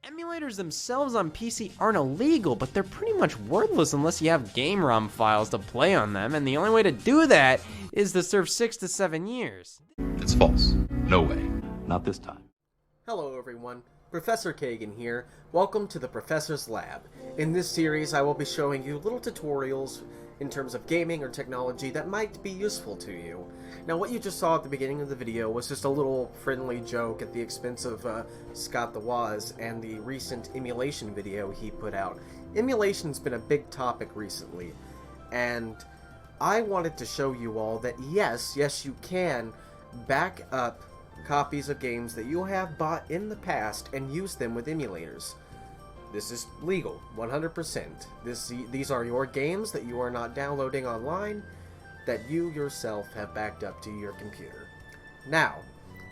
Emulators themselves on PC aren't illegal, but they're pretty much worthless unless you have game ROM files to play on them, and the only way to do that is to serve 6 to 7 years. It's false. No way. Not this time. Hello everyone, Professor Kagan here. Welcome to the Professor's Lab. In this series I will be showing you little tutorials in terms of gaming or technology that might be useful to you. Now what you just saw at the beginning of the video was just a little friendly joke at the expense of Scott the Woz and the recent emulation video he put out. Emulation's been a big topic recently, and I wanted to show you all that yes you can back up copies of games that you have bought in the past and use them with emulators. This is legal, 100%. These are your games that you are not downloading online, that you yourself have backed up to your computer. Now,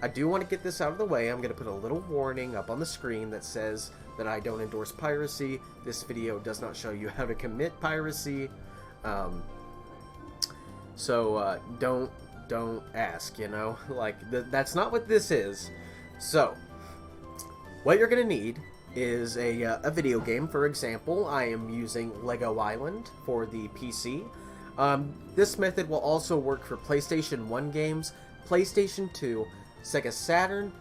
I do want to get this out of the way. I'm going to put a little warning up on the screen that says that I don't endorse piracy. This video does not show you how to commit piracy. So don't ask, you know? Like, that's not what this is. So, what you're going to need is a video game. For example, I am using Lego Island for the PC. This method will also work for PlayStation 1 games, PlayStation 2, Sega Saturn,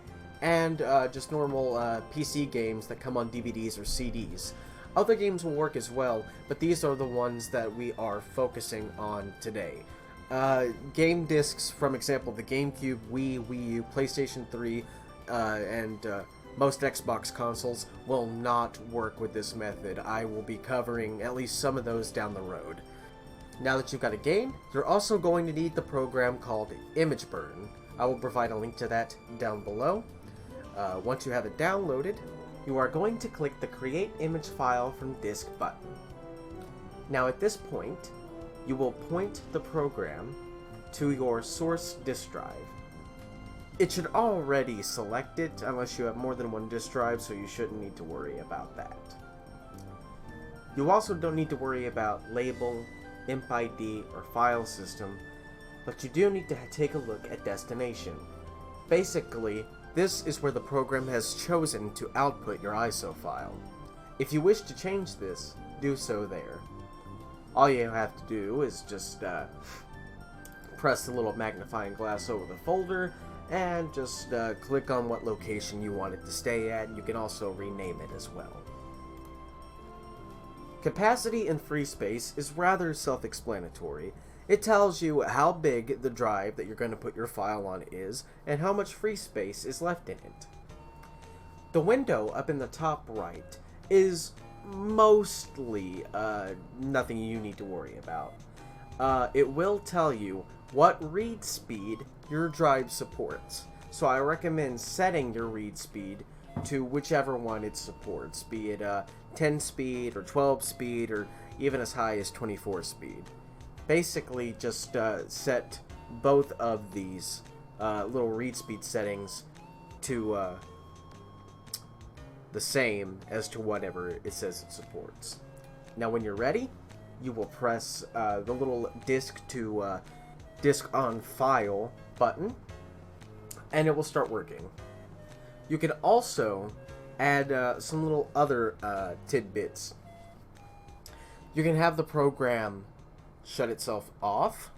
and just normal PC games that come on DVDs or CDs. Other games will work as well, but these are the ones that we are focusing on today. Game discs from example the GameCube, Wii, Wii U, PlayStation 3, and most Xbox consoles will not work with this method. I will be covering at least some of those down the road. Now that you've got a game, you're also going to need the program called Imgburn. I will provide a link to that down below. Once you have it downloaded, you are going to click the Create Image File from Disk button. Now at this point, you will point the program to your source disk drive. It should already select it unless you have more than one disk drive, so you shouldn't need to worry about that. You also don't need to worry about label, imp ID, or file system, but you do need to take a look at destination. Basically, this is where the program has chosen to output your ISO file. If you wish to change this, do so there. All you have to do is just press the little magnifying glass over the folder and just click on what location you want it to stay at. You can also rename it as well. Capacity and free space is rather self-explanatory. It tells you how big the drive that you're going to put your file on is and how much free space is left in it. The window up in the top right is mostly nothing you need to worry about. It will tell you what read speed your drive supports, so I recommend setting your read speed to whichever one it supports, be it 10 speed or 12 speed or even as high as 24 speed. Basically just set both of these little read speed settings to the same as to whatever it says it supports. Now when you're ready, you will press the little disk to disk on file button, and it will start working. You can also add some little other tidbits. You can have the program shut itself off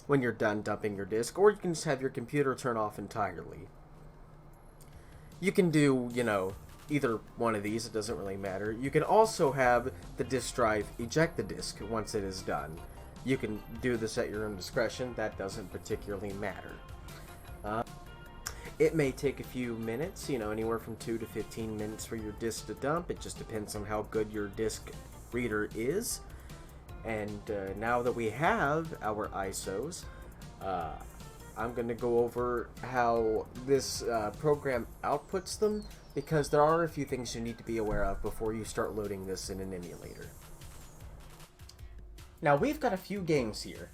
when you're done dumping your disk, or you can just have your computer turn off entirely. You can do, you know, either one of these, it doesn't really matter. You can also have the disk drive eject the disk once it is done. You can do this at your own discretion, that doesn't particularly matter. It may take a few minutes, you know, anywhere from 2 to 15 minutes for your disk to dump. It just depends on how good your disk reader is. And now that we have our ISOs, I'm going to go over how this program outputs them, because there are a few things you need to be aware of before you start loading this in an emulator. Now we've got a few games here: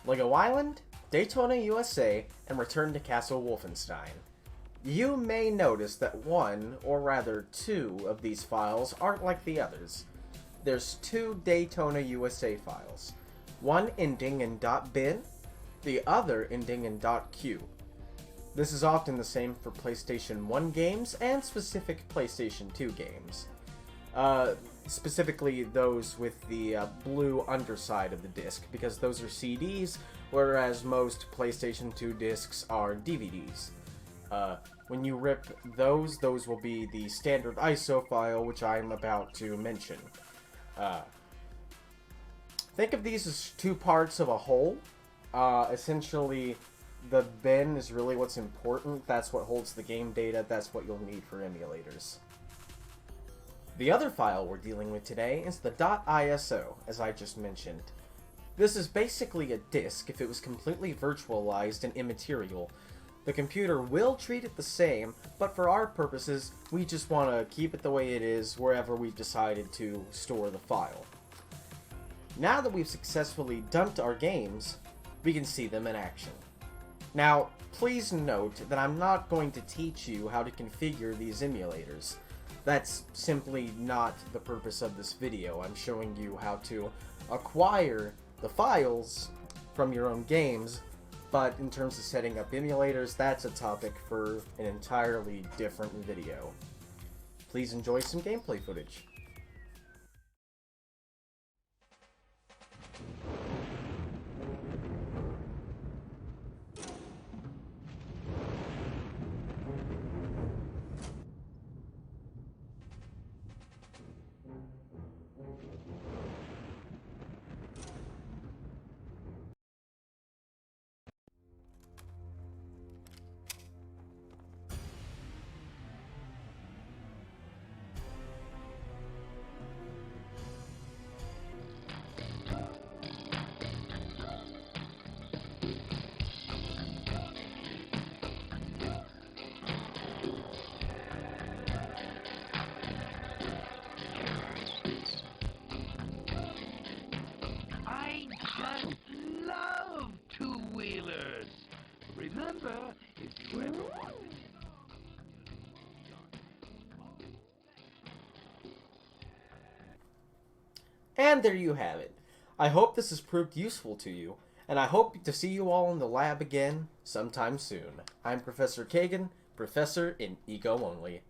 Lego Island, Daytona USA, and Return to Castle Wolfenstein. You may notice that one, or rather two, of these files aren't like the others. There's two Daytona USA files, one ending in .bin, the other ending in .q. This is often the same for PlayStation 1 games and specific PlayStation 2 games. Specifically those with the blue underside of the disc, because those are CDs, whereas most PlayStation 2 discs are DVDs. When you rip those will be the standard ISO file, which I'm about to mention. Think of these as two parts of a whole. Essentially, the bin is really what's important. That's what holds the game data. That's what you'll need for emulators. The other file we're dealing with today is the .iso, as I just mentioned. This is basically a disk if it was completely virtualized and immaterial. The computer will treat it the same, but for our purposes, we just want to keep it the way it is wherever we've decided to store the file. Now that we've successfully dumped our games, we can see them in action. Now, please note that I'm not going to teach you how to configure these emulators. That's simply not the purpose of this video. I'm showing you how to acquire the files from your own games, but in terms of setting up emulators, that's a topic for an entirely different video. Please enjoy some gameplay footage. Remember, if you ever wanted... And there you have it. I hope this has proved useful to you, and I hope to see you all in the lab again sometime soon. I'm Professor Kagan, Professor in Ego Only.